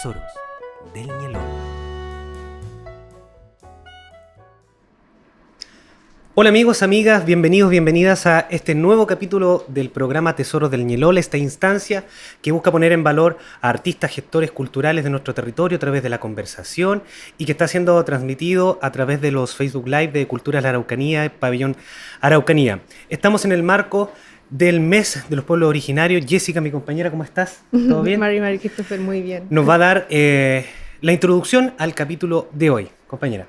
Tesoros del Ñelol. Hola amigos, amigas, bienvenidos, bienvenidas a este nuevo capítulo del programa Tesoros del Ñelol, esta instancia que busca poner en valor a artistas, gestores culturales de nuestro territorio a través de la conversación y que está siendo transmitido a través de los Facebook Live de Culturas La Araucanía, Pabellón Araucanía. Estamos en el marco del mes de los pueblos originarios. Jessica, mi compañera, ¿cómo estás? ¿Todo bien? Mari Christopher, muy bien. Nos va a dar la introducción al capítulo de hoy, compañera.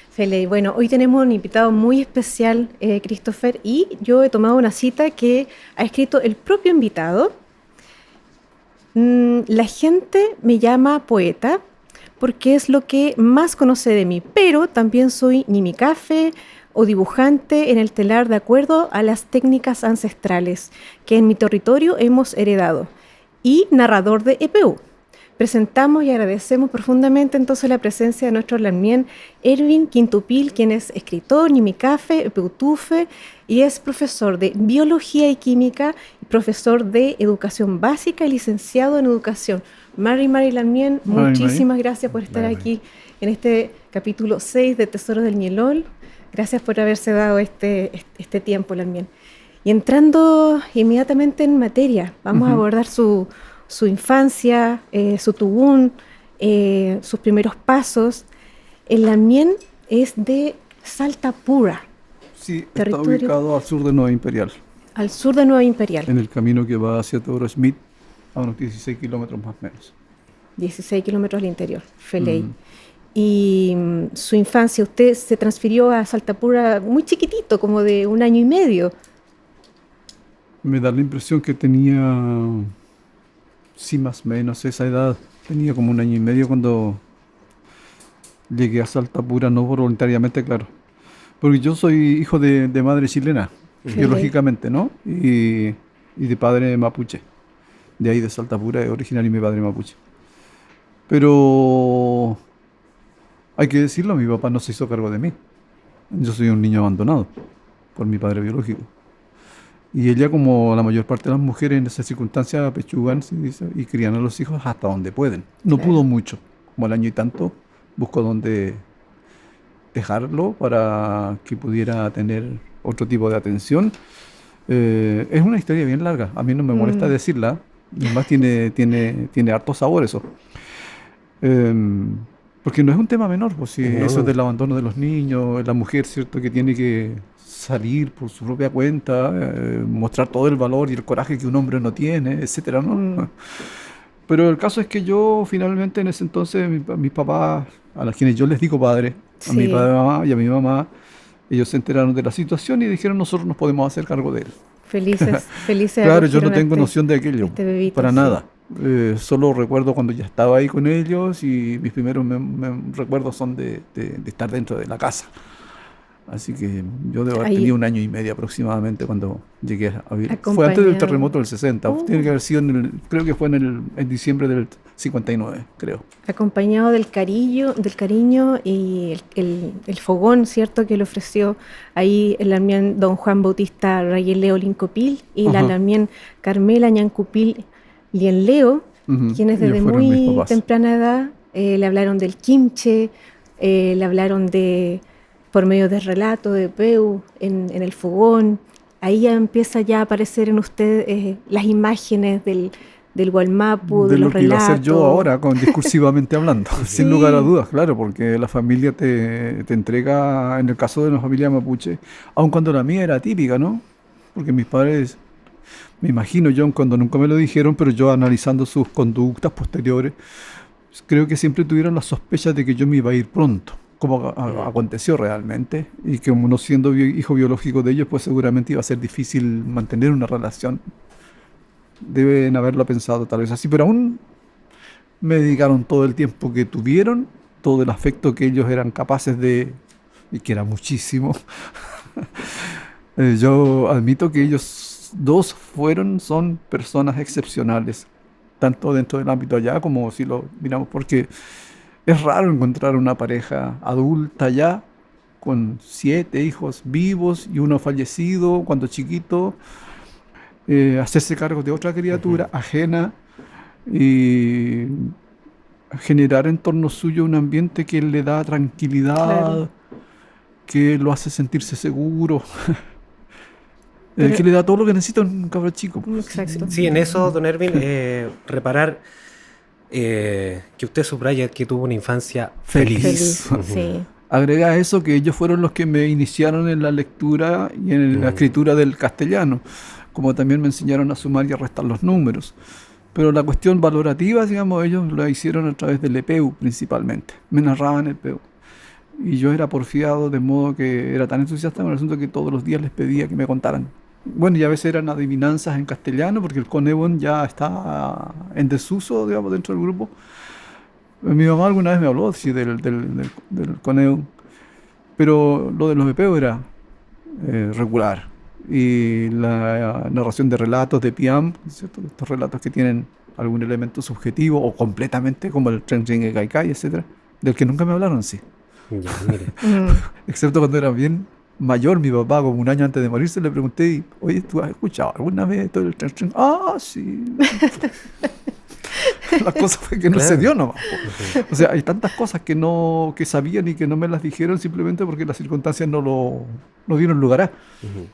Fele, bueno, hoy tenemos un invitado muy especial, Christopher, y yo he tomado una cita que ha escrito el propio invitado. La gente me llama poeta porque es lo que más conoce de mí, pero también soy nimicafe o dibujante en el telar de acuerdo a las técnicas ancestrales que en mi territorio hemos heredado, y narrador de EPU. Presentamos y agradecemos profundamente entonces la presencia de nuestro lamien Erwin Quintupil, quien es escritor, nimicafe, epeutufe y es profesor de biología y química, profesor de educación básica y licenciado en educación. Mari Lamien, muchísimas gracias por estar aquí en este capítulo 6 de Tesoros del Ñelol. Gracias por haberse dado este tiempo, Lamien. Y entrando inmediatamente en materia, vamos a abordar su infancia, su tubún, sus primeros pasos. El lamien es de Salta Pura. Sí, está ubicado al sur de Nueva Imperial. Al sur de Nueva Imperial. En el camino que va hacia Teodoro Smith, a unos 16 kilómetros más o menos. 16 kilómetros al interior, Feley. Y su infancia, usted se transfirió a Salta Pura muy chiquitito, como de 1 año y medio. Me da la impresión que tenía... Sí, más o menos esa edad. Tenía como 1 año y medio cuando llegué a Salta Pura, no voluntariamente, claro. Porque yo soy hijo de madre chilena, biológicamente, ¿no? Y de padre mapuche. De ahí de Salta Pura es originario mi padre mapuche. Pero hay que decirlo, mi papá no se hizo cargo de mí. Yo soy un niño abandonado por mi padre biológico. Y ella, como la mayor parte de las mujeres en esas circunstancias, apechugan y crían a los hijos hasta donde pueden. No pudo mucho, como al año y tanto, buscó dónde dejarlo para que pudiera tener otro tipo de atención. Es una historia bien larga, a mí no me molesta decirla, además tiene harto sabor eso. Porque no es un tema menor, pues, si no. Eso del abandono de los niños, la mujer, ¿cierto?, que tiene que salir por su propia cuenta, mostrar todo el valor y el coraje que un hombre no tiene, etcétera, ¿no? Pero el caso es que yo finalmente en ese entonces, mis papás, a los quienes yo les digo padre, a mi padre y a mi mamá, ellos se enteraron de la situación y dijeron: nosotros nos podemos hacer cargo de él. Felices. Claro, yo no tengo noción de aquello, bebito, para nada. Solo recuerdo cuando ya estaba ahí con ellos y mis primeros recuerdos son de estar dentro de la casa. Así que yo tenía 1 año y medio aproximadamente cuando llegué a vivir. Fue antes del terremoto del 60. Tiene que haber sido, creo que fue en diciembre del 59, creo. Acompañado del cariño y el fogón, ¿cierto?, que le ofreció ahí el lamien don Juan Bautista Rayeleo Lincopil y la lamien Carmela Ñancupil Lienleo, quienes desde muy temprana edad le hablaron del quimche, le hablaron por medio de relato de Peu en el fogón. Ahí ya empieza ya a aparecer en usted las imágenes del Gualmapu, de los relatos. De lo que iba a hacer yo ahora, discursivamente hablando, sin lugar a dudas, claro, porque la familia te entrega, en el caso de una familia mapuche, aun cuando la mía era típica, ¿no? Porque mis padres, me imagino yo, cuando nunca me lo dijeron, pero yo analizando sus conductas posteriores, creo que siempre tuvieron la sospecha de que yo me iba a ir pronto, como aconteció realmente, y que como no siendo hijo biológico de ellos, pues seguramente iba a ser difícil mantener una relación. Deben haberlo pensado tal vez así, pero aún me dedicaron todo el tiempo que tuvieron, todo el afecto que ellos eran capaces de, y que era muchísimo. Yo admito que ellos dos son personas excepcionales, tanto dentro del ámbito allá como si lo miramos, porque es raro encontrar una pareja adulta ya con 7 hijos vivos y uno fallecido cuando chiquito, hacerse cargo de otra criatura ajena y generar en torno suyo un ambiente que le da tranquilidad, Claro. que lo hace sentirse seguro, Pero- que le da todo lo que necesita un cabrón chico. Exacto. Sí, en eso, don Erwin, reparar que usted subraya que tuvo una infancia feliz. Feliz, Ujú. sí. Agrega a eso que ellos fueron los que me iniciaron en la lectura y en la escritura del castellano, como también me enseñaron a sumar y a restar los números. Pero la cuestión valorativa, digamos, ellos la hicieron a través del EPEU principalmente. Me narraban el EPEU. Y yo era porfiado, de modo que era tan entusiasta con el asunto que todos los días les pedía que me contaran. Bueno, y a veces eran adivinanzas en castellano, porque el Conebon ya está en desuso, digamos, dentro del grupo. Mi mamá alguna vez me habló sí, del Conebon, pero lo de los EPEU era regular. Y la narración de relatos de Piam, ¿cierto? Estos relatos que tienen algún elemento subjetivo o completamente, como el Tren Tren Kaikai, etcétera, del que nunca me hablaron, sí. Ya, mire. Excepto cuando era bien mayor, mi papá, como un año antes de morirse, le pregunté, oye, ¿tú has escuchado alguna vez todo el Tren Tren? Ah, sí. La cosa fue que no Claro. se dio nomás. O sea, hay tantas cosas que sabían y que no me las dijeron simplemente porque las circunstancias no dieron lugar a. Ujú.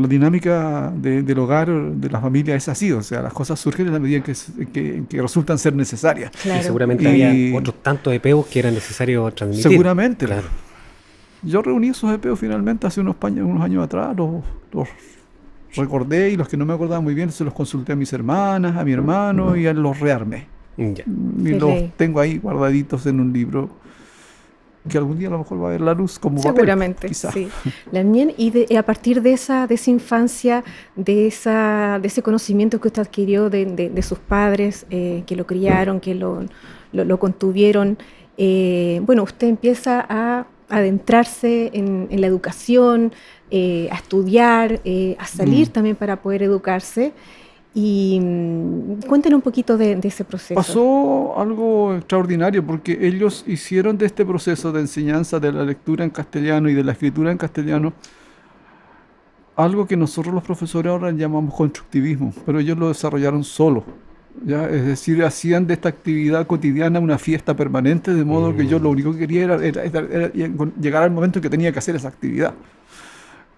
La dinámica del hogar, de la familia es así, o sea, las cosas surgen en la medida en que resultan ser necesarias. Y Claro. seguramente Y- había otros tantos EPEUs que era necesario transmitir. Seguramente. Claro. Yo reuní esos EPEos finalmente hace unos años atrás, los recordé y los que no me acordaba muy bien se los consulté a mis hermanas, a mi hermano y los rearmé. Ya. Y Qué los ley. tengo ahí guardaditos en un libro que algún día a lo mejor va a ver la luz como papel, Seguramente, quizá. sí. También, y a partir de esa infancia, de ese conocimiento que usted adquirió de sus padres, que lo criaron, que lo contuvieron, bueno, usted empieza a adentrarse en la educación, a estudiar, a salir también para poder educarse. Y cuéntenos un poquito de ese proceso. Pasó algo extraordinario porque ellos hicieron de este proceso de enseñanza de la lectura en castellano y de la escritura en castellano algo que nosotros los profesores ahora llamamos constructivismo, pero ellos lo desarrollaron solo. ¿Ya? Es decir, hacían de esta actividad cotidiana una fiesta permanente, de modo que yo lo único que quería era llegar al momento en que tenía que hacer esa actividad.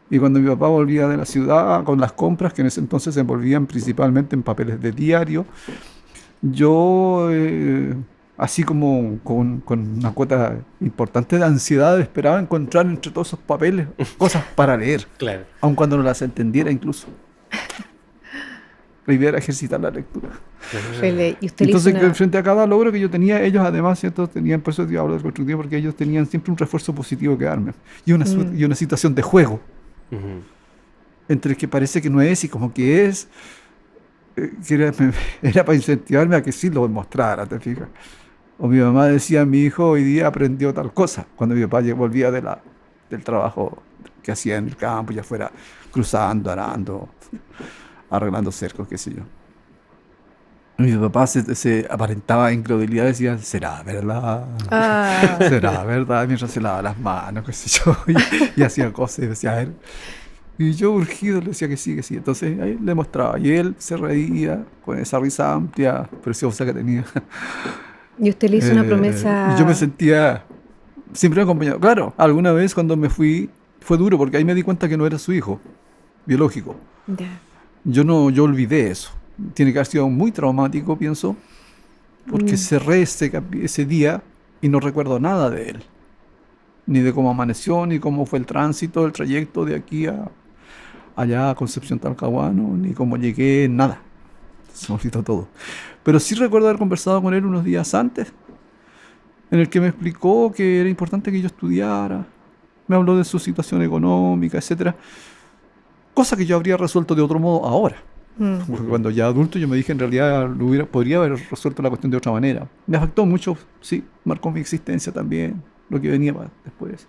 Y cuando mi papá volvía de la ciudad con las compras, que en ese entonces se envolvían principalmente en papeles de diario, yo, así como con una cuota importante de ansiedad, esperaba encontrar entre todos esos papeles cosas para leer, Claro. aun cuando no las entendiera incluso. La idea era ejercitar la lectura. Y usted le hizo Entonces, una- frente a cada logro que yo tenía, ellos además, ¿cierto? Tenían, por eso te hablo del constructivo, porque ellos tenían siempre un refuerzo positivo que darme. Y una situación de juego, Ujú. entre que parece que no es y como que es, que era para incentivarme a que sí lo demostrara, ¿te fijas? O mi mamá decía, mi hijo hoy día aprendió tal cosa, cuando mi papá volvía del trabajo que hacía en el campo, ya fuera cruzando, arando, arreglando cercos, qué sé yo. Mi papá se aparentaba incredulidad, decía, ¿será verdad? Ah, ¿Será verdad? Mientras se lavaba las manos, qué sé yo, y hacía cosas y decía, a ver. Y yo urgido le decía que sí, que sí. Entonces ahí le mostraba. Y él se reía con esa risa amplia, preciosa que tenía. y usted le hizo una promesa. Y yo me sentía siempre acompañado. Claro, alguna vez cuando me fui, fue duro porque ahí me di cuenta que no era su hijo biológico. Ya. Yo olvidé eso. Tiene que haber sido muy traumático, pienso, porque cerré ese día y no recuerdo nada de él. Ni de cómo amaneció, ni cómo fue el tránsito, el trayecto de aquí allá a Concepción Talcahuano, ni cómo llegué, nada. Se me olvidó todo. Pero sí recuerdo haber conversado con él unos días antes, en el que me explicó que era importante que yo estudiara. Me habló de su situación económica, etcétera. Cosa que yo habría resuelto de otro modo ahora. Porque cuando ya adulto yo me dije en realidad podría haber resuelto la cuestión de otra manera. Me afectó mucho, sí, marcó mi existencia también, lo que venía después.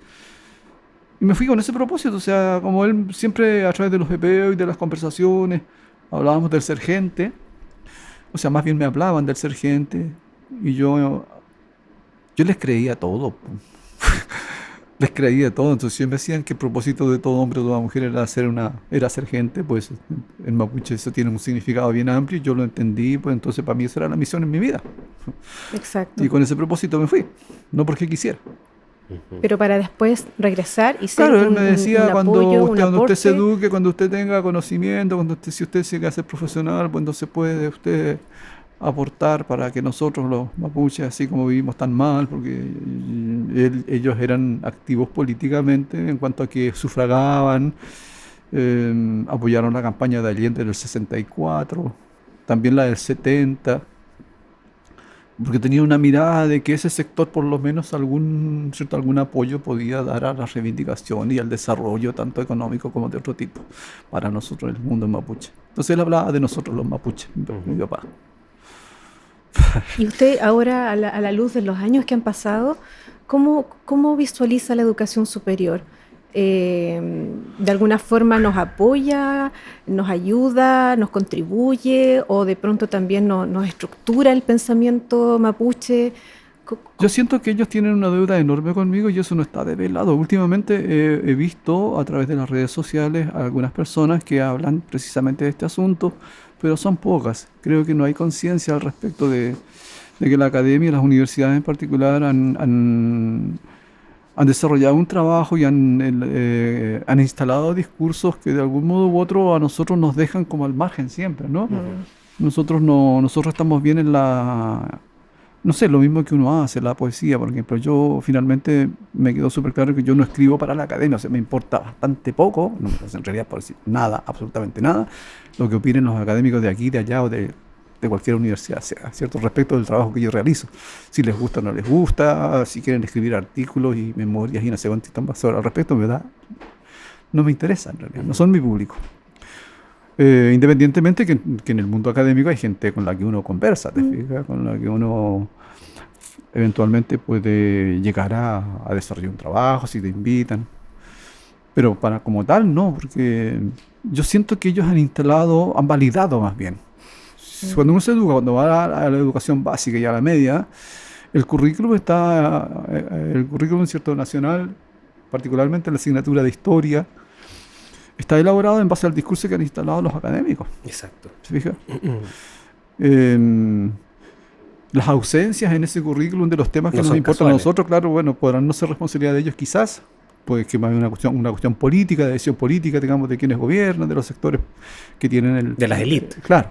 Y me fui con ese propósito, o sea, como él siempre a través de los EPEO y de las conversaciones hablábamos del ser gente, o sea, más bien me hablaban del ser gente y yo les creía todo. Les creí de todo, entonces siempre decían que el propósito de todo hombre o toda mujer era ser gente, pues en mapuche eso tiene un significado bien amplio, yo lo entendí, pues entonces para mí esa era la misión en mi vida. Exacto. Y con ese propósito me fui, no porque quisiera. Pero para después regresar y ser Claro, él me decía, un cuando apoyo, un cuando usted se aporte. eduque, cuando usted tenga conocimiento, si usted se quiere hacer profesional, pues entonces puede usted aportar para que nosotros los mapuches, así como vivimos tan mal, porque ellos eran activos políticamente en cuanto a que sufragaban, apoyaron la campaña de Allende del 64, también la del 70, porque tenía una mirada de que ese sector por lo menos algún apoyo podía dar a la reivindicación y al desarrollo tanto económico como de otro tipo para nosotros el mundo mapuche. Entonces él hablaba de nosotros los mapuches, mi papá. Y usted ahora, a la luz de los años que han pasado, ¿cómo visualiza la educación superior? ¿De alguna forma nos apoya, nos ayuda, nos contribuye o de pronto también nos estructura el pensamiento mapuche? Yo siento que ellos tienen una deuda enorme conmigo y eso no está develado. Últimamente he visto a través de las redes sociales a algunas personas que hablan precisamente de este asunto, pero son pocas. Creo que no hay conciencia al respecto de que la academia y las universidades en particular han desarrollado un trabajo y han instalado discursos que de algún modo u otro a nosotros nos dejan como al margen siempre, ¿no? Nosotros estamos bien en no sé, lo mismo que uno hace, la poesía, por ejemplo. Yo finalmente me quedó súper claro que yo no escribo para la academia, o sea, me importa bastante poco, no, pues en realidad por decir nada, absolutamente nada, lo que opinen los académicos de aquí, de allá o de cualquier universidad sea, ¿cierto? Respecto del trabajo que yo realizo. Si les gusta o no les gusta, si quieren escribir artículos y memorias y no sé cuánto están al respecto, no me interesa en realidad, no son mi público. Independientemente que en el mundo académico hay gente con la que uno conversa, ¿te fijas? Con la que uno eventualmente puede llegar a desarrollar un trabajo si te invitan. Pero como tal, no, porque yo siento que ellos han validado más bien. Cuando uno se educa, cuando va a la educación básica y a la media, el currículum cierto nacional, particularmente la asignatura de historia, está elaborado en base al discurso que han instalado los académicos. Exacto. ¿Se fija? Las ausencias en ese currículum de los temas que nos importan a nosotros, claro, bueno, podrán no ser responsabilidad de ellos quizás, pues que más una cuestión política, de decisión política, digamos, de quienes gobiernan, de los sectores que tienen de las élites. Claro.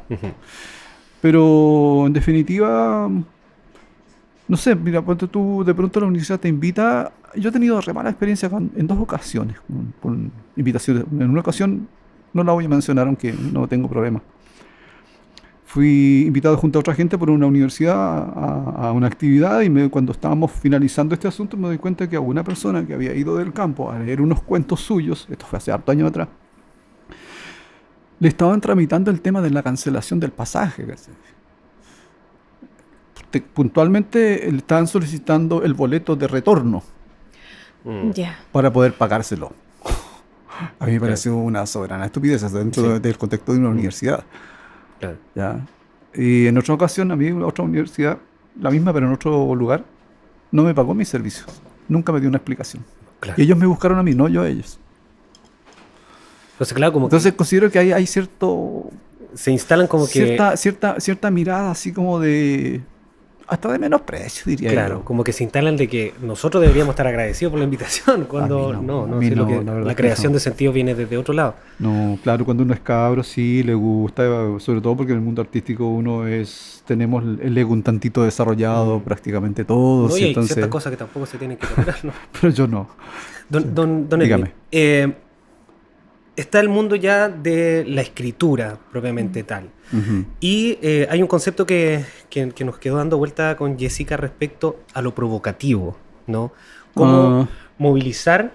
Pero en definitiva, no sé, mira, ponte tú, de pronto la universidad te invita. Yo he tenido re mala experiencia en 2 ocasiones con invitaciones. En una ocasión, no la voy a mencionar, aunque no tengo problema. Fui invitado junto a otra gente por una universidad a una actividad y cuando estábamos finalizando este asunto me doy cuenta que a una persona que había ido del campo a leer unos cuentos suyos, esto fue hace harto años atrás, le estaban tramitando el tema de la cancelación del pasaje. Puntualmente le estaban solicitando el boleto de retorno para poder pagárselo. A mí me pareció una soberana estupidez dentro del contexto de una universidad. Claro. ¿Ya? Y en otra ocasión, a mí otra universidad, la misma pero en otro lugar, no me pagó mis servicios. Nunca me dio una explicación. Claro. Y ellos me buscaron a mí, no yo a ellos. Entonces, claro, Entonces considero que hay cierto... Se instalan como que... Cierta mirada así como de... Hasta de menosprecio, diría yo. Claro, como que se instalan de que nosotros deberíamos estar agradecidos por la invitación, cuando la creación de sentido viene desde otro lado. No, claro, cuando uno es cabro sí le gusta, sobre todo porque en el mundo artístico tenemos el ego un tantito desarrollado prácticamente todos. No, y hay entonces... ciertas cosas que tampoco se tienen que tolerar, ¿no? Pero yo no. Don Dígame. Edwin, está el mundo ya de la escritura propiamente tal. Y hay un concepto que nos quedó dando vuelta con Jessica respecto a lo provocativo, ¿no? Cómo movilizar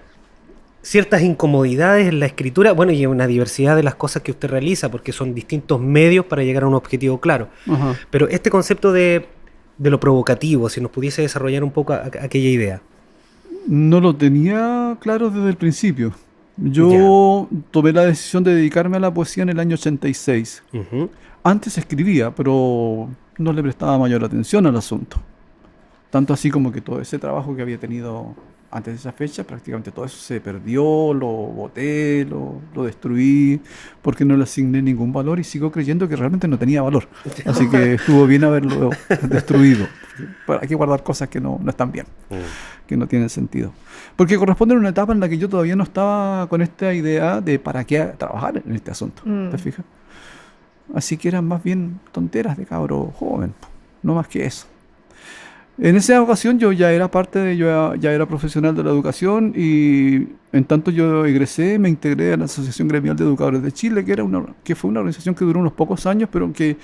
ciertas incomodidades en la escritura, bueno, y una diversidad de las cosas que usted realiza, porque son distintos medios para llegar a un objetivo claro. Pero este concepto de lo provocativo, si nos pudiese desarrollar un poco aquella idea. No lo tenía claro desde el principio. Yo tomé la decisión de dedicarme a la poesía en el año 86. Antes escribía, pero no le prestaba mayor atención al asunto. Tanto así como que todo ese trabajo que había tenido antes de esa fecha prácticamente todo eso se perdió, lo boté, lo destruí, porque no le asigné ningún valor y sigo creyendo que realmente no tenía valor. Así que estuvo bien haberlo destruido. Hay que guardar cosas que no están bien, que no tienen sentido. Porque corresponde a una etapa en la que yo todavía no estaba con esta idea de para qué trabajar en este asunto, ¿te fijas? Así que eran más bien tonteras de cabro joven, no más que eso. En esa ocasión yo ya era ya era profesional de la educación y en tanto yo egresé, me integré a la Asociación Gremial de Educadores de Chile, que fue una organización que duró unos pocos años, pero que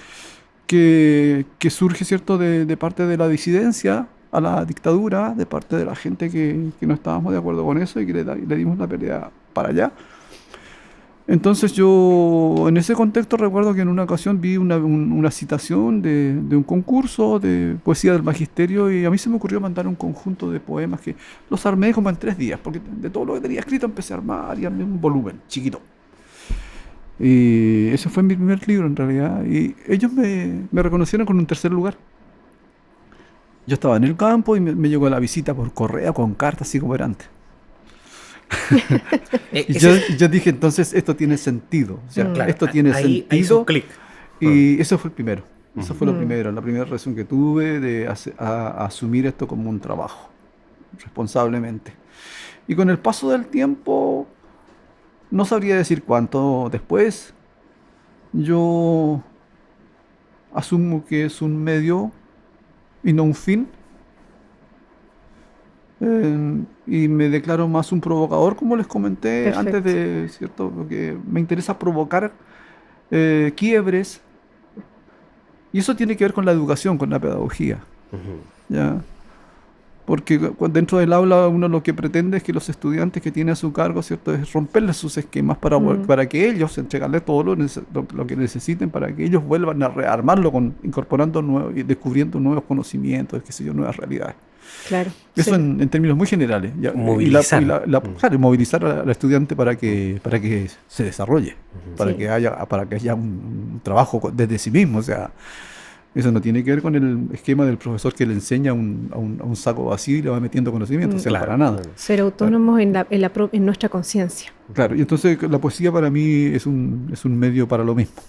surge, ¿cierto?, de parte de la disidencia a la dictadura, de parte de la gente que no estábamos de acuerdo con eso y que le dimos la pelea para allá. Entonces yo, en ese contexto, recuerdo que en una ocasión vi una citación de un concurso de poesía del magisterio y a mí se me ocurrió mandar un conjunto de poemas que los armé como en 3 días, porque de todo lo que tenía escrito empecé a armar y armé un volumen chiquito. Y ese fue mi primer libro en realidad y ellos me reconocieron con un 3er lugar. Yo estaba en el campo y me llegó la visita por correo con cartas así como era antes. Y yo dije, entonces esto tiene sentido. O sea, claro, esto tiene ahí sentido. hizo un clic. Y eso fue el primero. Eso fue lo primero, la primera reacción que tuve de asumir esto como un trabajo, responsablemente. Y con el paso del tiempo, no sabría decir cuánto después, yo asumo que es un medio y no un fin. Y me declaro más un provocador, como les comenté. Perfecto. Antes de, ¿cierto? Porque me interesa provocar quiebres. Y eso tiene que ver con la educación, con la pedagogía. ¿Ya? Porque dentro del aula uno lo que pretende es que los estudiantes que tiene a su cargo, ¿cierto?, es romperles sus esquemas para que ellos, entregarles todo lo que necesiten, para que ellos vuelvan a rearmarlo incorporando y descubriendo nuevos conocimientos, qué sé yo, nuevas realidades. Claro. Eso sí. en términos muy generales. Movilizar. Claro, movilizar al estudiante para que se desarrolle, para que haya un trabajo desde sí mismo. O sea, eso no tiene que ver con el esquema del profesor que le enseña a un saco vacío y le va metiendo conocimientos. Claro. Para nada. Ser autónomos en nuestra conciencia. Claro, y entonces la poesía para mí es un medio para lo mismo.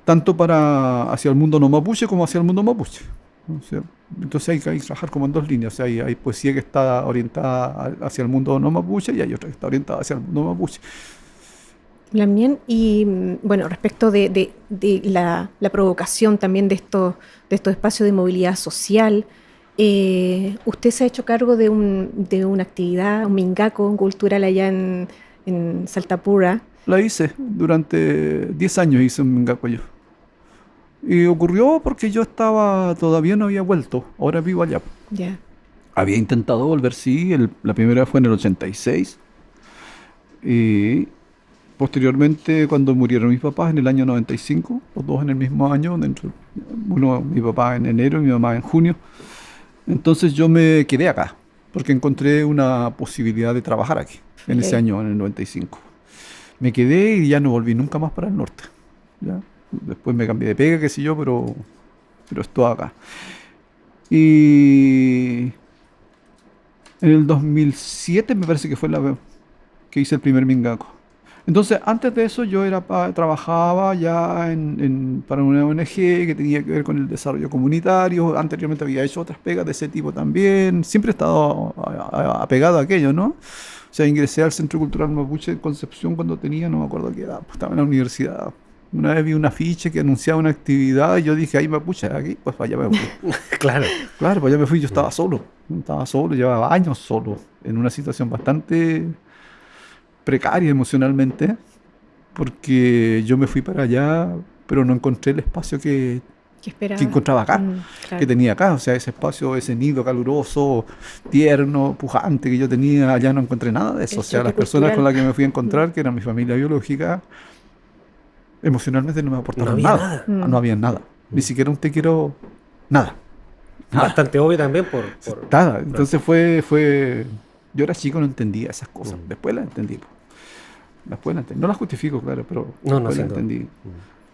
Tanto hacia el mundo no mapuche como hacia el mundo mapuche. O sea, entonces hay que trabajar como en 2 líneas. O sea, hay poesía que está orientada hacia el mundo no mapuche y hay otra que está orientada hacia el mundo mapuche. También, y bueno, respecto de la provocación también de estos espacios de movilidad social, usted se ha hecho cargo de una actividad, un mingaco cultural allá en Saltapura. La hice durante 10 años, hice un mingaco yo. Y ocurrió porque yo todavía no había vuelto, ahora vivo allá. Yeah. Había intentado volver, sí, la primera vez fue en el 86. Y posteriormente, cuando murieron mis papás en el año 95, los dos en el mismo año, mi papá en enero y mi mamá en junio, entonces yo me quedé acá, porque encontré una posibilidad de trabajar aquí, en ese año, en el 95. Me quedé y ya no volví nunca más para el norte, ¿ya? Después me cambié de pega, qué sé yo, pero estoy acá. Y en el 2007 me parece que fue la vez que hice el primer mingaco. Entonces, antes de eso yo trabajaba ya para una ONG que tenía que ver con el desarrollo comunitario. Anteriormente había hecho otras pegas de ese tipo también. Siempre he estado apegado a aquello, ¿no? O sea, ingresé al Centro Cultural Mapuche en Concepción cuando tenía, no me acuerdo qué edad, pues estaba en la universidad. Una vez vi un afiche que anunciaba una actividad y yo dije, ahí Mapuche, aquí, pues para allá me fui. Claro, para allá me fui. Yo estaba solo, llevaba años solo, en una situación bastante precaria emocionalmente, porque yo me fui para allá, pero no encontré el espacio que encontraba acá, claro, que tenía acá. O sea, ese espacio, ese nido caluroso, tierno, pujante que yo tenía allá, no encontré nada de eso. O sea, las personas con las que me fui a encontrar, que eran mi familia biológica, emocionalmente no me aportaron nada. No había nada. Ni siquiera un te quiero, nada. Bastante obvio también por nada. Entonces fue... Yo era chico, no entendía esas cosas. Después las entendí. No las justifico, claro, pero después las entendí.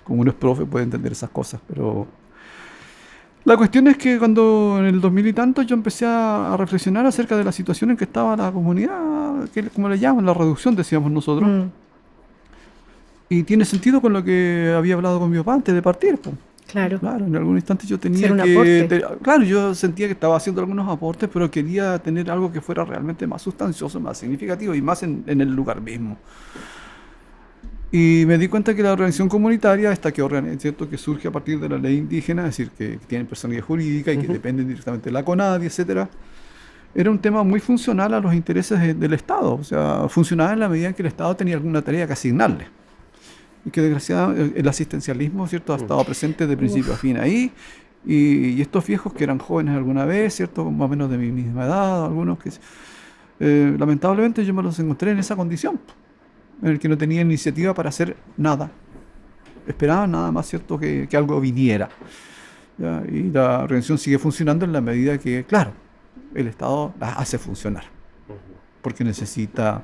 Como uno es profe puede entender esas cosas, pero La cuestión es que cuando en el 2000 y tanto yo empecé a reflexionar acerca de la situación en que estaba la comunidad, que como le llaman, la reducción, decíamos nosotros. Y tiene sentido con lo que había hablado con mi papá antes de partir, pues. Claro. Claro, en algún instante yo tenía Ser un que... aporte. Claro, yo sentía que estaba haciendo algunos aportes, pero quería tener algo que fuera realmente más sustancioso, más significativo y más en el lugar mismo. Y me di cuenta que la organización comunitaria, ¿cierto? Que surge a partir de la ley indígena, es decir, que tienen personalidad jurídica y que dependen directamente de la CONADI, etcétera, era un tema muy funcional a los intereses del Estado. O sea, funcionaba en la medida en que el Estado tenía alguna tarea que asignarle. Y que desgraciadamente el asistencialismo, ¿cierto?, ha estado presente de principio a fin ahí. Y estos viejos que eran jóvenes alguna vez, ¿cierto?, más o menos de mi misma edad, algunos que... lamentablemente yo me los encontré en esa condición, en el que no tenía iniciativa para hacer nada. Esperaban nada más, ¿cierto?, que algo viniera. ¿Ya? Y la organización sigue funcionando en la medida que, claro, el Estado la hace funcionar. Porque necesita...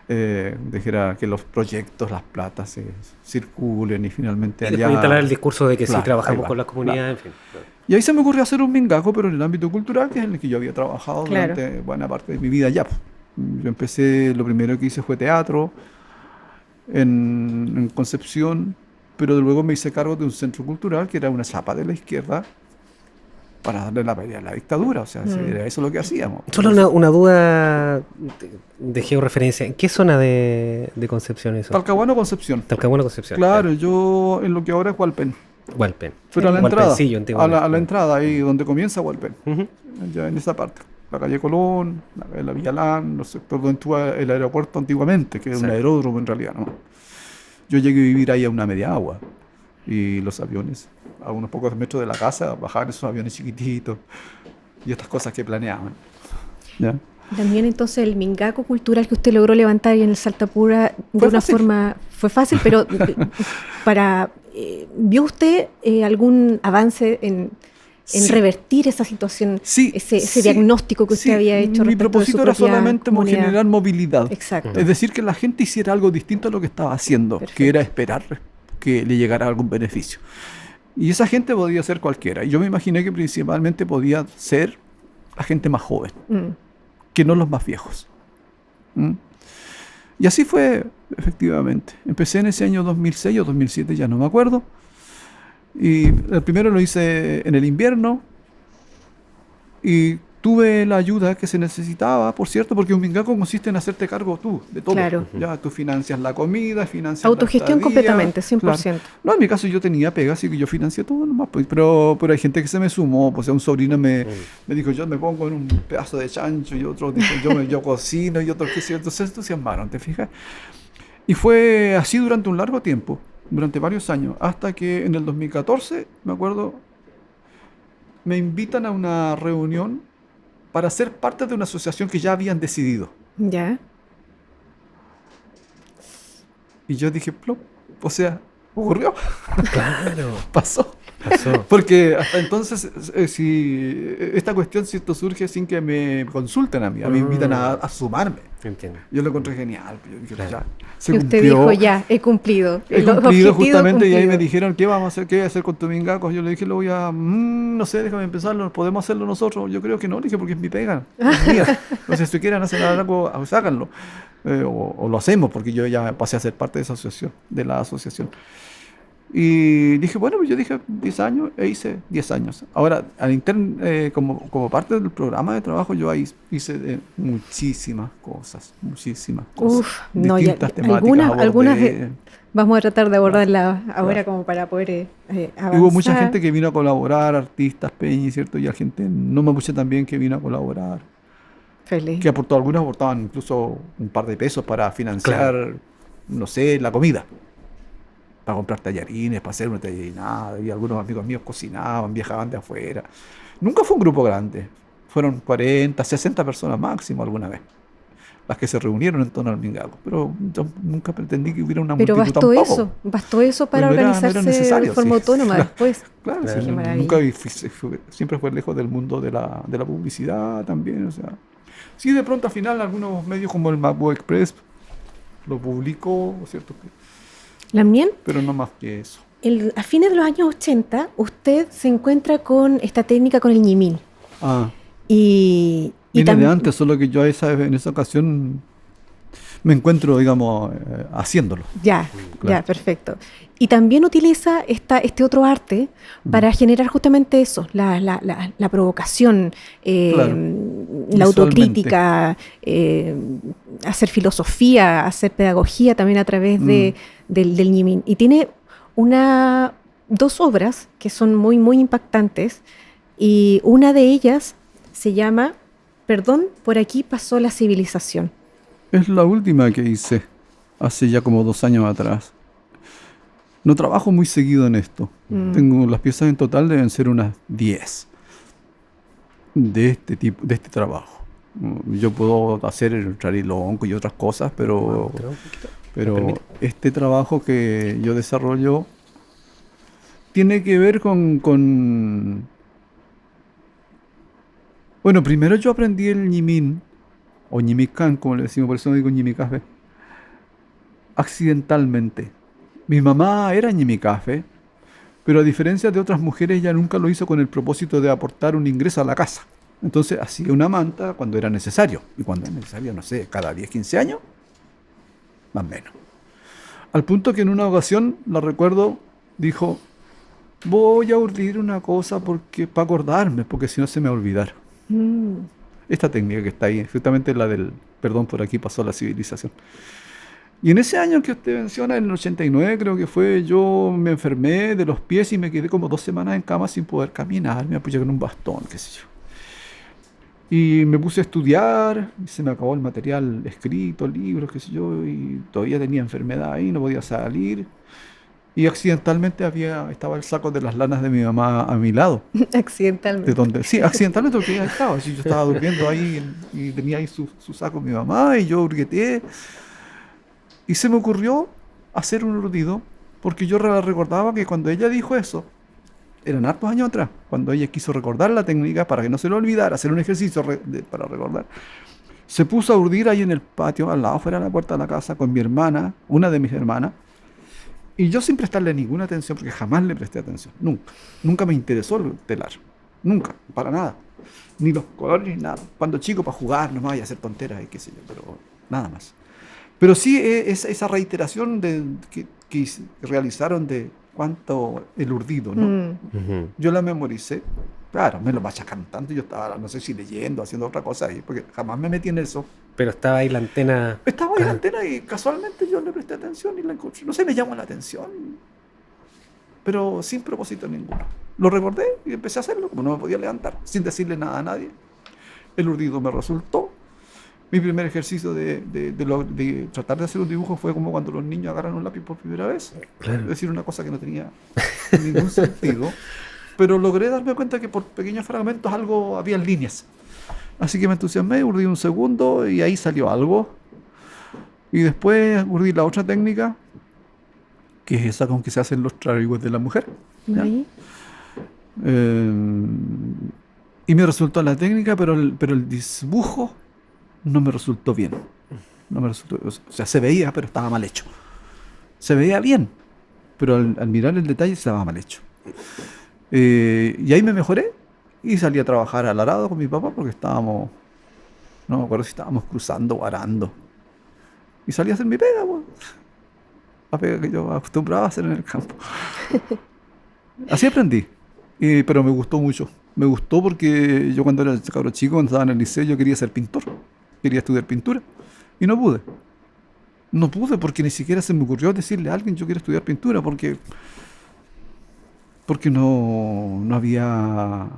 que los proyectos, las platas se circulen y finalmente y después instalar el discurso de que claro, sí trabajamos va, con la comunidad, claro. en fin. Claro. Y ahí se me ocurrió hacer un mingaco, pero en el ámbito cultural, que es en el que yo había trabajado Claro. durante buena parte de mi vida ya. Yo empecé, lo primero que hice fue teatro en Concepción, pero luego me hice cargo de un centro cultural que era una chapa de la izquierda para darle la pelea a la dictadura, o sea, era eso lo que hacíamos. Solo una duda de georreferencia. ¿En qué zona de Concepción eso? Talcahuano, Concepción. Talcahuano, Concepción. Claro, yo en lo que ahora es Hualpén. Hualpén. Pero a la entrada, antiguamente. a la entrada, ahí donde comienza Hualpén, Ujú. ya en esa parte. La calle Colón, la Villalán, los sectores donde estuvo el aeropuerto antiguamente, que era un aeródromo en realidad, ¿no? Yo llegué a vivir ahí a una media agua. Y los aviones, a unos pocos metros de la casa, bajaban esos aviones chiquititos y estas cosas que planeaban. ¿Ya? También entonces el mingaco cultural que usted logró levantar ahí en el Saltapura de una forma... Fue fácil, pero ¿vio usted algún avance en revertir esa situación, ese diagnóstico que usted había hecho? Mi propósito era solamente generar movilidad. Exacto. Es decir, que la gente hiciera algo distinto a lo que estaba haciendo, que era esperar que le llegara algún beneficio. Y esa gente podía ser cualquiera. Y yo me imaginé que principalmente podía ser la gente más joven, que no los más viejos. Y así fue, efectivamente. Empecé en ese año 2006 o 2007, ya no me acuerdo. Y el primero lo hice en el invierno. Y tuve la ayuda que se necesitaba, por cierto, porque un mingaco consiste en hacerte cargo tú de todo. Claro. Ya tú financias la comida, financias autogestión la completamente, 100%. Claro. No, en mi caso yo tenía pega, así que yo financié todo nomás. Pues, pero hay gente que se me sumó. Pues un sobrino me dijo, yo me pongo en un pedazo de chancho, y otro dijo, yo cocino, y otro qué sé yo. Entonces se entusiasmaron, ¿te fijas? Y fue así durante un largo tiempo, durante varios años, hasta que en el 2014, me acuerdo, me invitan a una reunión para ser parte de una asociación que ya habían decidido. Ya. Y yo dije, plop, o sea, ocurrió. Claro. Pasó. Porque hasta entonces, si esta cuestión surge sin que me consulten a mí, me invitan a sumarme. Entiendo. Yo lo encontré genial. Yo dije, Claro. ya, se Y usted cumplió. dijo, ya, he cumplido. He El cumplido objetivo justamente, cumplido. y ahí me dijeron, ¿qué vamos a hacer? ¿Qué voy a hacer con tu mingaco? Yo le dije, lo voy a, no sé, déjame empezarlo, ¿podemos hacerlo nosotros? Yo creo que no, le dije, porque es mi pega, es mía. Entonces, si quieren hacer algo, háganlo. O lo hacemos, porque yo ya pasé a ser parte de esa asociación, de la asociación. Y dije, bueno, yo dije 10 años, e hice 10 años. Ahora, como parte del programa de trabajo, yo ahí hice muchísimas cosas. Uf, no, ya, distintas temáticas. algunas vamos a tratar de abordarlas ahora como para poder avanzar. Hubo mucha gente que vino a colaborar, artistas, peñas, ¿cierto? Y hay gente no mapuche también que vino a colaborar. Feliz. Que algunos aportaban incluso un par de pesos para financiar, no sé, la comida. Para comprar tallarines, para hacer una tallarinada, y algunos amigos míos cocinaban, viajaban de afuera. Nunca fue un grupo grande, fueron 40, 60 personas máximo alguna vez, las que se reunieron en torno al mingaco, pero yo nunca pretendí que hubiera una multitud tampoco. Bastó eso para Pues no organizarse era necesario, de forma sí. autónoma después. Claro, Qué sí, maravilla. siempre fue lejos del mundo de la publicidad también, o sea. Sí, de pronto al final algunos medios como el Mapu Express lo publicó, ¿cierto? ¿La mien? Pero no más que eso. A fines de los años 80, usted se encuentra con esta técnica con el ñimín. Ah, Y viene de también, antes, solo que yo en esa ocasión me encuentro, digamos, haciéndolo. ya, Claro. ya, perfecto. Y también utiliza este otro arte para generar justamente eso, la provocación, Claro, la autocrítica, hacer filosofía, hacer pedagogía también a través del ñimín. Y tiene dos obras que son muy, muy impactantes, y una de ellas se llama Perdón, por aquí pasó la civilización. Es la última que hice hace ya como 2 años atrás. No trabajo muy seguido en esto. Tengo las piezas en total deben ser unas 10 de este tipo, de este trabajo. Yo puedo hacer el charilonco y otras cosas, pero este trabajo que yo desarrollo tiene que ver Bueno, primero yo aprendí el ñimín, o ñimicán, como le decimos, por eso no digo ñimicafe, accidentalmente. Mi mamá era ñimicafe, pero a diferencia de otras mujeres, ella nunca lo hizo con el propósito de aportar un ingreso a la casa. Entonces hacía una manta cuando era necesario, y cuando es necesario, no sé, cada 10, 15 años, más o menos. Al punto que en una ocasión, la recuerdo, dijo, voy a urdir una cosa para acordarme, porque si no se me va a olvidar. Esta técnica que está ahí, justamente la del perdón, por aquí pasó la civilización. Y en ese año que usted menciona, en el 89 creo que fue, yo me enfermé de los pies y me quedé como 2 semanas en cama sin poder caminar, me apoyé con un bastón, qué sé yo. Y me puse a estudiar, y se me acabó el material escrito, libros, qué sé yo, y todavía tenía enfermedad ahí, no podía salir. Y accidentalmente estaba el saco de las lanas de mi mamá a mi lado. Accidentalmente. Sí, accidentalmente porque ella estaba. Yo estaba durmiendo ahí y tenía ahí su saco mi mamá y yo hurgueteé. Y se me ocurrió hacer un urdido porque yo recordaba que cuando ella dijo eso, eran hartos años atrás, cuando ella quiso recordar la técnica para que no se lo olvidara, hacer un ejercicio para recordar, se puso a urdir ahí en el patio, al lado, fuera de la puerta de la casa, con mi hermana, una de mis hermanas. Y yo sin prestarle ninguna atención, porque jamás le presté atención, nunca. Nunca me interesó el telar, nunca, para nada. Ni los colores, ni nada. Cuando chico, para jugar nomás y hacer tonteras y qué sé yo, pero nada más. Pero sí, esa reiteración que realizaron de cuánto el urdido, ¿no? Ujú. Yo la memoricé. Claro, me lo machacaron tanto, yo estaba, no sé si leyendo, haciendo otra cosa ahí, porque jamás me metí en eso. Pero estaba ahí la antena. Estaba ahí en la antena y casualmente yo le presté atención y la encontré. No sé, me llamó la atención, pero sin propósito ninguno. Lo recordé y empecé a hacerlo, como no me podía levantar, sin decirle nada a nadie. El urdido me resultó. Mi primer ejercicio de tratar de hacer un dibujo fue como cuando los niños agarran un lápiz por primera vez. Claro. Es decir, una cosa que no tenía ningún sentido. Pero logré darme cuenta que por pequeños fragmentos había líneas. Así que me entusiasmé, urdí un segundo y ahí salió algo. Y después urdí la otra técnica, que es esa con que se hacen los trabajos de la mujer. ¿Ya? Ahí. Y me resultó la técnica, pero el dibujo no me resultó bien. No me resultó, o sea, se veía, pero estaba mal hecho. Se veía bien, pero al mirar el detalle estaba mal hecho. Y ahí me mejoré y salí a trabajar al arado con mi papá porque no me acuerdo si estábamos cruzando o arando. Y salí a hacer mi pega, pues. La pega que yo acostumbraba a hacer en el campo. Así aprendí, pero me gustó mucho. Me gustó porque yo cuando era cabro chico, cuando estaba en el liceo, yo quería ser pintor. Quería estudiar pintura y no pude. No pude porque ni siquiera se me ocurrió decirle a alguien yo quiero estudiar pintura porque no había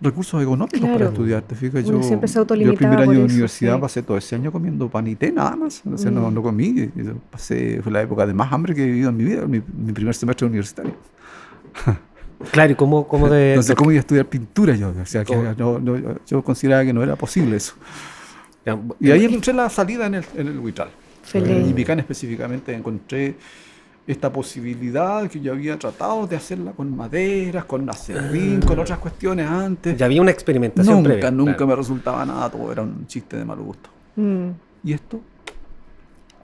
recursos económicos para Claro. estudiar. ¿Te fijas? Uno siempre se Yo el autolimitaba primer año por de eso, universidad sí. pasé todo ese año comiendo pan y té nada más. O sea, no comí. Fue la época de más hambre que he vivido en mi vida, mi primer semestre universitario. Claro, y cómo Entonces, ¿cómo iba a estudiar pintura yo? O sea, que ¿Cómo? yo consideraba que no era posible eso. Ya, Y ahí encontré la salida en el Huitral. En Feliz. Ñimicán específicamente encontré esta posibilidad que yo había tratado de hacerla con maderas, con acerrín, con otras cuestiones antes. ya había una experimentación Nunca, previa. nunca Claro. me resultaba nada, todo era un chiste de mal gusto. Mm. Y esto,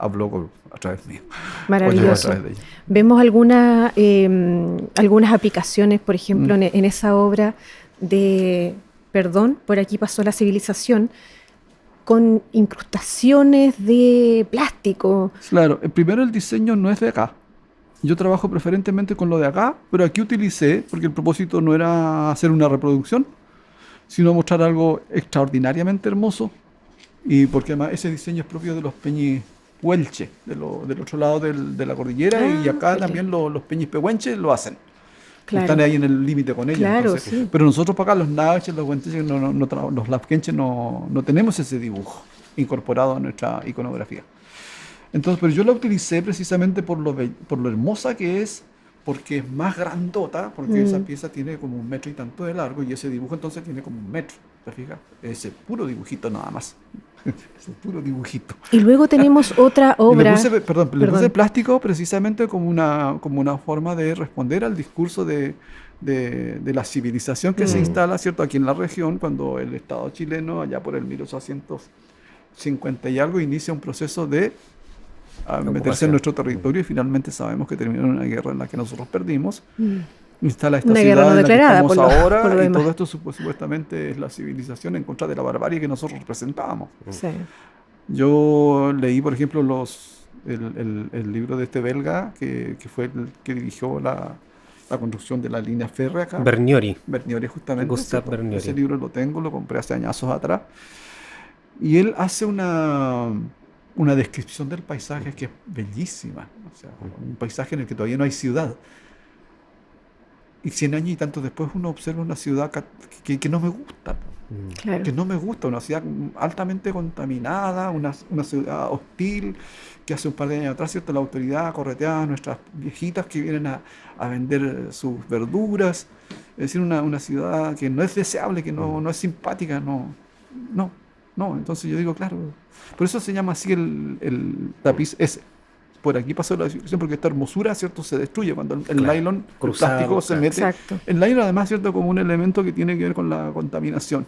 habló a través mío. Maravilloso. O yo a través de ella. Vemos algunas aplicaciones, por ejemplo, en esa obra de Perdón, por aquí pasó la civilización, con incrustaciones de plástico. Claro, primero el diseño no es de acá. Yo trabajo preferentemente con lo de acá, pero aquí utilicé, porque el propósito no era hacer una reproducción, sino mostrar algo extraordinariamente hermoso, y porque además ese diseño es propio de los peñihuelche, del otro lado de la cordillera, y acá también los peñispehuenches lo hacen. Claro. Están ahí en el límite con ellos. Claro, entonces, sí. Pero nosotros para acá, los nahuaches, los huenteches, los lapquenches, no tenemos ese dibujo incorporado a nuestra iconografía. Entonces, pero yo la utilicé precisamente por lo hermosa que es, porque es más grandota, porque esa pieza tiene como 1 metro y tanto de largo, y ese dibujo entonces tiene como 1 metro, ¿te fijas? Ese puro dibujito nada más. Ese puro dibujito. Y luego tenemos otra obra. Le puse plástico precisamente como una forma de responder al discurso de la civilización que se instala, ¿cierto?, aquí en la región, cuando el Estado chileno, allá por el 1850 y algo, inicia un proceso de meterse en nuestro territorio, y finalmente sabemos que terminó en una guerra en la que nosotros perdimos. Instala esta una ciudad guerra no en la que declarada, estamos ahora, por lo y demás. todo esto supuestamente es la civilización en contra de la barbarie que nosotros representábamos. Sí. Yo leí, por ejemplo, el libro de este belga, que fue el que dirigió la construcción de la línea férrea acá. Berniori, justamente. Gustave Berniori. Ese libro lo tengo, lo compré hace añazos atrás. Y él hace una descripción del paisaje que es bellísima. O sea, un paisaje en el que todavía no hay ciudad. Y 100 años y tanto después uno observa una ciudad que no me gusta. Claro. Que no me gusta, una ciudad altamente contaminada, una ciudad hostil, que hace un par de años atrás, ¿cierto?, la autoridad correteaba a nuestras viejitas que vienen a vender sus verduras. Es decir, una ciudad que no es deseable, que no es simpática, no. Entonces yo digo, claro, por eso se llama así el tapiz ese. Por aquí pasó la civilización, porque esta hermosura, ¿cierto?, se destruye cuando el nylon, cruzado, el plástico se mete. Exacto. El nylon, además, ¿cierto?, como un elemento que tiene que ver con la contaminación,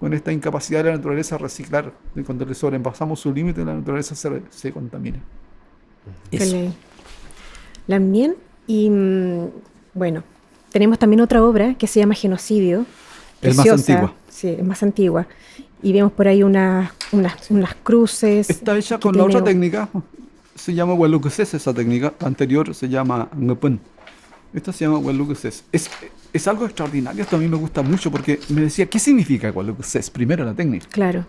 con esta incapacidad de la naturaleza a reciclar. De cuando le sobrepasamos su límite, la naturaleza se contamina. Eso. También, y bueno, tenemos también otra obra que se llama Genocidio. Es más antigua. Sí, es más antigua. Y vemos por ahí unas cruces. Está hecha con la otra técnica. Se llama Huelucuses, esa técnica. La anterior se llama Ngepun. Esta se llama Huelucuses. Es algo extraordinario. Esto a mí me gusta mucho porque me decía, ¿qué significa Huelucuses? Primero la técnica. Claro.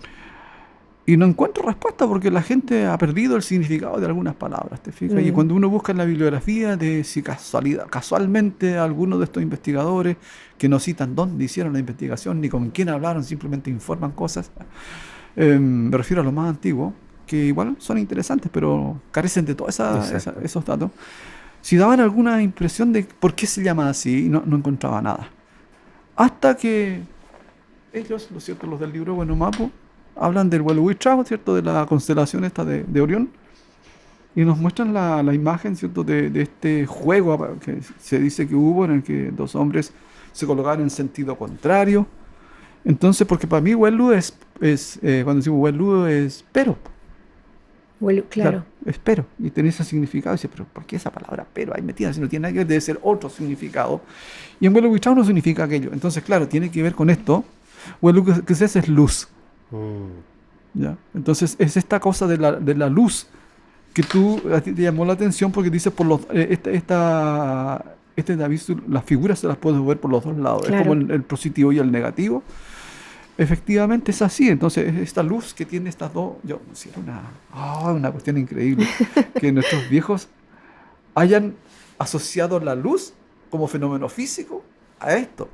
Y no encuentro respuesta porque la gente ha perdido el significado de algunas palabras, ¿te fijas? Y cuando uno busca en la bibliografía de si casualmente algunos de estos investigadores que no citan dónde hicieron la investigación ni con quién hablaron, simplemente informan cosas, me refiero a lo más antiguo, que igual son interesantes, pero carecen de todos esos datos. Si daban alguna impresión de por qué se llama así, no encontraba nada. Hasta que ellos, lo cierto, los del libro Bueno Mapo, hablan del Hueluhuitrao, ¿cierto?, de la constelación esta de Orión, y nos muestran la imagen, ¿cierto?, de este juego que se dice que hubo, en el que 2 hombres se colocaron en sentido contrario. Entonces, porque para mí Huelu es cuando decimos Huelu es pero. Claro. Espero, y tiene ese significado. Y dice, pero ¿por qué esa palabra pero ahí metida? Si no tiene nada que ver, debe ser otro significado. Y en Hueluhuitrao no significa aquello. Entonces, claro, tiene que ver con esto. Hueluhuitrao es luz. ¿Ya? Entonces, es esta cosa de la luz que a ti te llamó la atención porque dice por David, las figuras se las puedes ver por los dos lados. Claro. Es como el positivo y el negativo. Efectivamente es así. Entonces, esta luz que tiene estas dos, una cuestión increíble, que nuestros viejos hayan asociado la luz como fenómeno físico a esto.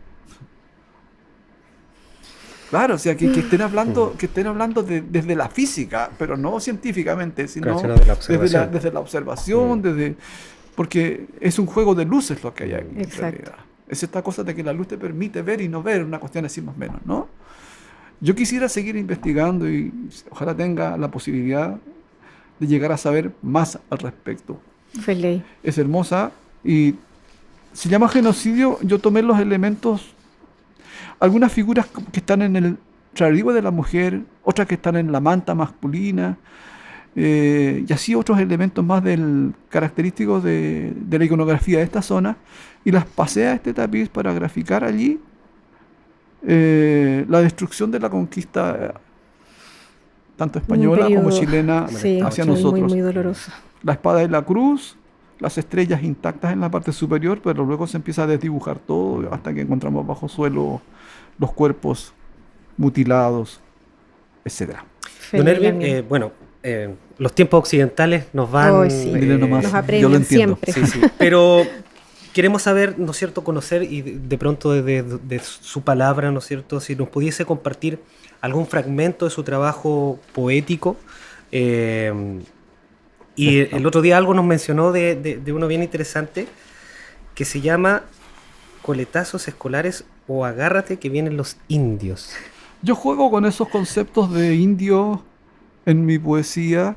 Claro, o sea, que estén hablando desde la física, pero no científicamente, sino desde la observación, porque es un juego de luces lo que hay aquí. En realidad. Es esta cosa de que la luz te permite ver y no ver, una cuestión así más o menos, ¿no? Yo quisiera seguir investigando y ojalá tenga la posibilidad de llegar a saber más al respecto. Feliz. Es hermosa y se llama Genocidio. Yo tomé los elementos, algunas figuras que están en el trarigo de la mujer, otras que están en la manta masculina, y así otros elementos más característicos de la iconografía de esta zona, y las pasé a este tapiz para graficar allí la destrucción de la conquista tanto española como chilena hacia nosotros. Muy doloroso. La espada y la cruz, las estrellas intactas en la parte superior, pero luego se empieza a desdibujar todo hasta que encontramos bajo suelo los cuerpos mutilados, etcétera. Don Erwin, los tiempos occidentales nos van... nos apremian siempre. Sí, sí. Pero queremos saber, ¿no es cierto?, conocer y de pronto de su palabra, ¿no es cierto?, si nos pudiese compartir algún fragmento de su trabajo poético. Y el otro día algo nos mencionó de uno bien interesante que se llama Coletazos escolares o Agárrate que vienen los indios. Yo juego con esos conceptos de indio en mi poesía.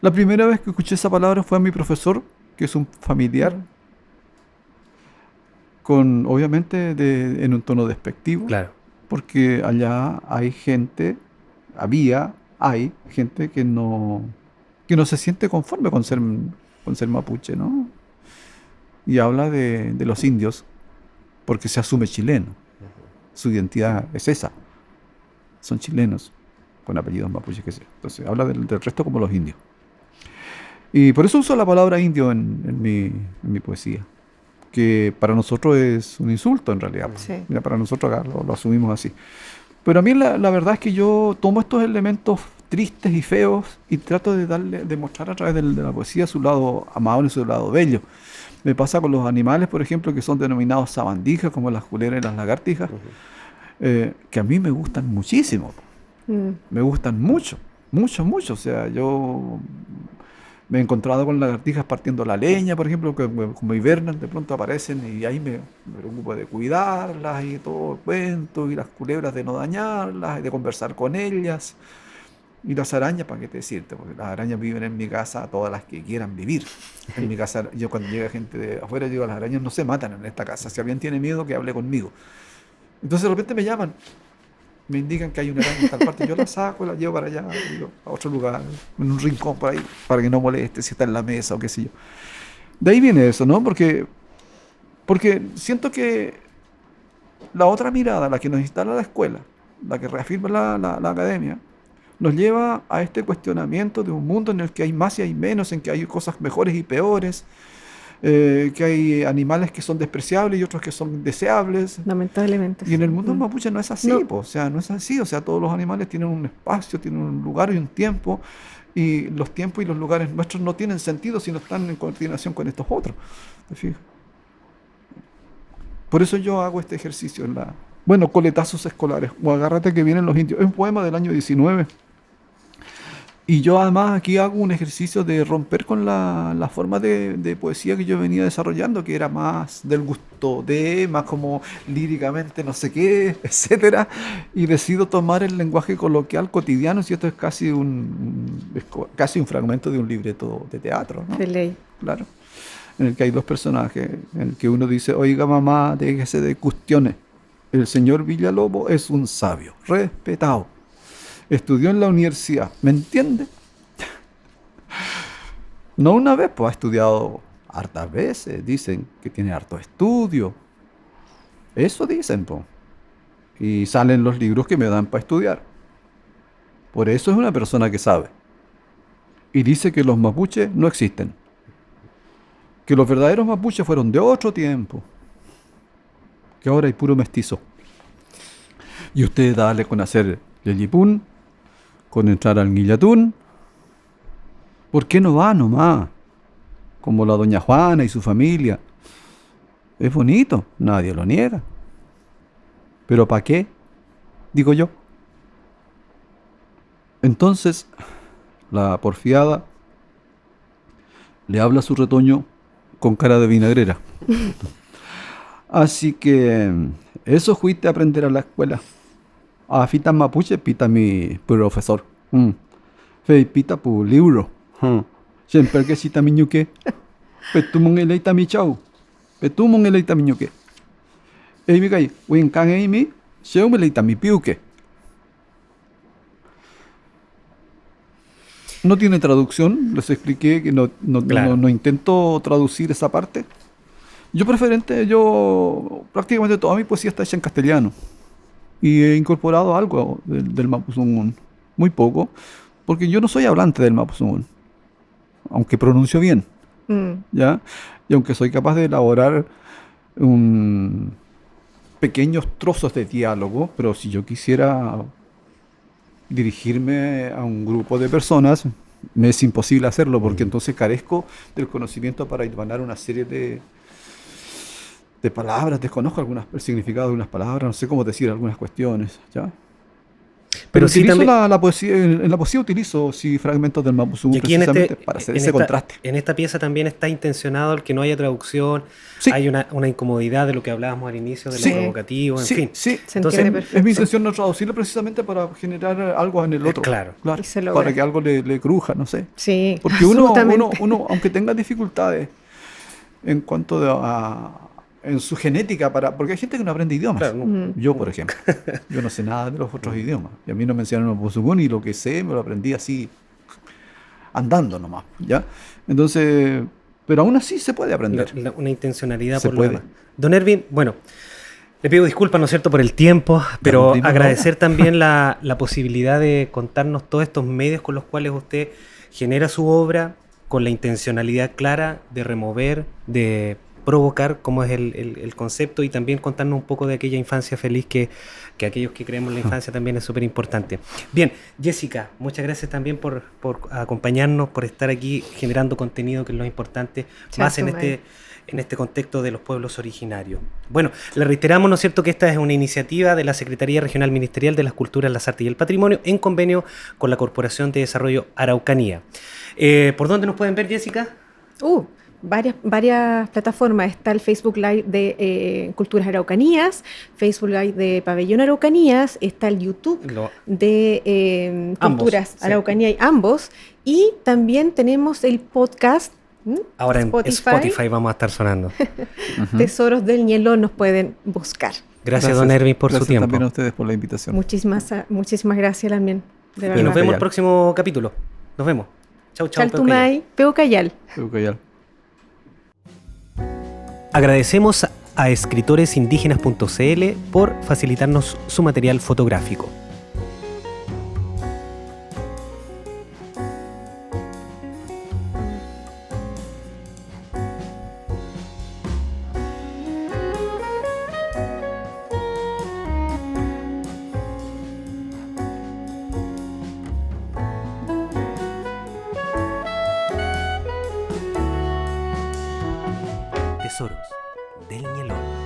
La primera vez que escuché esa palabra fue a mi profesor, que es un familiar, obviamente en un tono despectivo. Claro. Porque allá hay gente que no se siente conforme con ser mapuche, ¿no? Y habla de los indios porque se asume chileno. Su identidad es esa. Son chilenos con apellidos mapuches, que sea. Entonces habla del resto como los indios. Y por eso uso la palabra indio en mi poesía, que para nosotros es un insulto en realidad. Sí. Mira, para nosotros acá lo asumimos así. Pero a mí la verdad es que yo tomo estos elementos tristes y feos y trato de mostrar a través de la poesía su lado amable y su lado bello. Me pasa con los animales, por ejemplo, que son denominados sabandijas, como las culeras y las lagartijas, que a mí me gustan muchísimo. Me gustan mucho. O sea, yo me he encontrado con lagartijas partiendo la leña, por ejemplo, que como hibernan, de pronto aparecen y ahí me preocupo de cuidarlas y todo el cuento, y las culebras de no dañarlas, y de conversar con ellas. Y las arañas, ¿para qué te decirte? Porque las arañas viven en mi casa, todas las que quieran vivir. En mi casa, yo cuando llega gente de afuera, digo, las arañas no se matan en esta casa. Si alguien tiene miedo, que hable conmigo. Entonces de repente me llaman, me indican que hay una araña en tal parte, yo la saco y la llevo para allá, a otro lugar, en un rincón por ahí, para que no moleste si está en la mesa o qué sé yo. De ahí viene eso, ¿no? Porque siento que la otra mirada, la que nos instala la escuela, la que reafirma la academia, nos lleva a este cuestionamiento de un mundo en el que hay más y hay menos, en que hay cosas mejores y peores, que hay animales que son despreciables y otros que son deseables. Lamentablemente. Y en el mundo mapuche no es así, No. O sea, no es así. O sea, todos los animales tienen un espacio, tienen un lugar y un tiempo, y los tiempos y los lugares nuestros no tienen sentido si no están en coordinación con estos otros. ¿Te fijas? Por eso yo hago este ejercicio coletazos escolares, o Agárrate que vienen los indios. Es un poema del año 19. Y yo además aquí hago un ejercicio de romper con la forma de poesía que yo venía desarrollando, que era más del gusto más como líricamente no sé qué, etcétera, y decido tomar el lenguaje coloquial cotidiano, y esto es casi un fragmento de un libreto de teatro, ¿no? De ley. Claro. En el que hay dos personajes, en el que uno dice, oiga mamá, déjese de cuestiones, el señor Villalobos es un sabio, respetado. Estudió en la universidad, ¿me entiende? No una vez, pues ha estudiado hartas veces, dicen que tiene harto estudio. Eso dicen, pues. Y salen los libros que me dan para estudiar. Por eso es una persona que sabe. Y dice que los mapuches no existen. Que los verdaderos mapuches fueron de otro tiempo. Que ahora hay puro mestizo. Y usted dale con hacer Lelipún, con entrar al Guillatún. ¿Por qué no va nomás? Como la doña Juana y su familia. Es bonito, nadie lo niega. ¿Pero para qué? Digo yo. Entonces, la porfiada le habla a su retoño con cara de vinagrera. Así que eso fuiste a aprender a la escuela. A fita mapuche pita mi profesor. Fe pita pu libro. Siempre que cita mi ñuque. Petumon eleita mi chau. Petumon eleita mi ñuque. Mi gay, win kan mi, sheu me leita mi piuque. No tiene traducción, les expliqué que Claro. no intento traducir esa parte. Yo prácticamente toda mi poesía está hecha en castellano y he incorporado algo del mapuzungún, muy poco, porque yo no soy hablante del mapuzungún, aunque pronuncio bien, Mm. ¿ya? Y aunque soy capaz de elaborar pequeños trozos de diálogo, pero si yo quisiera dirigirme a un grupo de personas, me es imposible hacerlo porque entonces carezco del conocimiento para hilvanar una serie de palabras, desconozco el significado de unas palabras, no sé cómo decir algunas cuestiones, ¿ya? Pero sí utilizo también- la poesía, en la poesía utilizo sí fragmentos del Y mapuzungún aquí precisamente para hacer ese contraste. en esta pieza también está intencionado el que no haya traducción, Sí. hay una incomodidad de lo que hablábamos al inicio, de Sí. lo provocativo, en Sí, fin. sí. Se Entonces, entiende perfecto. Es mi intención no traducirlo precisamente para generar algo en el otro. Claro. Y se logra. Para que algo le cruja, no sé. Sí, Porque uno, absolutamente. aunque tenga dificultades en cuanto en su genética, porque hay gente que no aprende idiomas. Claro, no. Yo, por ejemplo, yo no sé nada de los otros idiomas. Y a mí no me enseñaron el mapuzungún y lo que sé me lo aprendí así, andando nomás, ¿ya? Entonces, pero aún así se puede aprender. Una intencionalidad Se por puede. lo demás. Don Erwin, bueno, le pido disculpas, ¿no es cierto?, por el tiempo, pero rompimos la agradecer también la posibilidad de contarnos todos estos medios con los cuales usted genera su obra, con la intencionalidad clara de remover, de provocar, como es el concepto, y también contarnos un poco de aquella infancia feliz que aquellos que creemos en la infancia también es súper importante. Bien, Jessica, muchas gracias también por acompañarnos, por estar aquí generando contenido, que es lo importante, más en este contexto de los pueblos originarios. Bueno, le reiteramos, ¿no es cierto?, que esta es una iniciativa de la Secretaría Regional Ministerial de las Culturas, las Artes y el Patrimonio en convenio con la Corporación de Desarrollo Araucanía. ¿Por dónde nos pueden ver, Jessica? Varias plataformas. Está el Facebook Live de Culturas Araucanías, Facebook Live de Pabellón Araucanías, está el YouTube de Ambos, Culturas sí. Araucanía, ambos. Y también tenemos el podcast. Ahora en Spotify vamos a estar sonando. Tesoros del Ñelol nos pueden buscar. Gracias, don Erwin, por su Gracias tiempo. también a ustedes por la invitación. Muchísimas gracias también. De Y verdad. nos vemos el próximo capítulo. Nos vemos. Chau, chau. Chaltumay, Peucayal. Peucayal. Agradecemos a escritoresindígenas.cl por facilitarnos su material fotográfico. Tesoros del Ñelol.